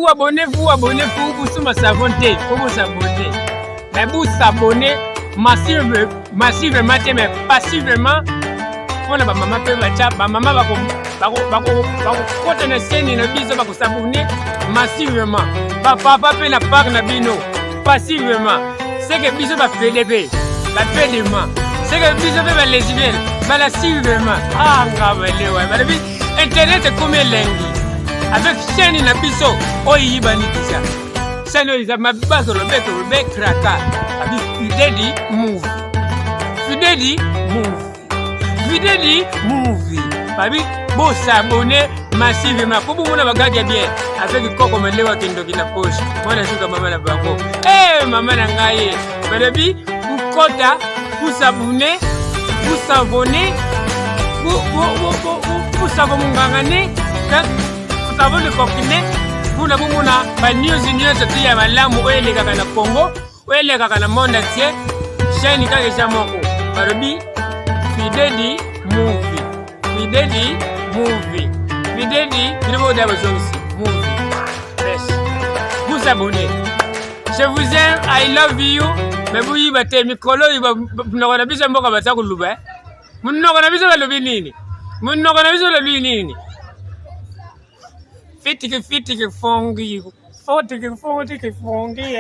abonnez-vous, vous sur ma savonté, pour vous s'abonner. Mais vous s'abonnez massivement, mais passivement. On a maman peut battre, maman va continuer scène na biso va s'abonner massivement. Papa peut na part na bino passivement. C'est que biso va PDB, la pédiment. C'est que biso va lesbienne, massivement. Ah ngabele ouais, mais internet est comme lengi. Avec chaîne na biso, oyibani kisa. Ça nous a ma base le bec kraka. Avec Fideli move. Fideli move. Fideli movie. Babi, bon s'abonner massivement. Pour vous, on va bien avec Coco Melewa Kendo qui la poche. Moi, je suis comme maman la banco. Eh, maman la gaye. Babi, vous quota, vous s'abonner, vous s'abonner, vous s'abonner, vous s'abonner coquiner. Vous n'avez pas news qui a la mouille les gars dans le Congo, ou les gars dans le monde entier. Chaîne qui est jamoko. Babi, Fideli movie. Fideli movie. Fideli, il faut d'abord movie. Yes. Vous abonnez. Je vous aime, I love you. Mais vous y battez, Mikolo, il va nous avoir besoin de beaucoup de choses. Vous n'avez besoin de l'obéir. Vous n'avez besoin de l'obéir. Faites que fongi. Faut que fongi.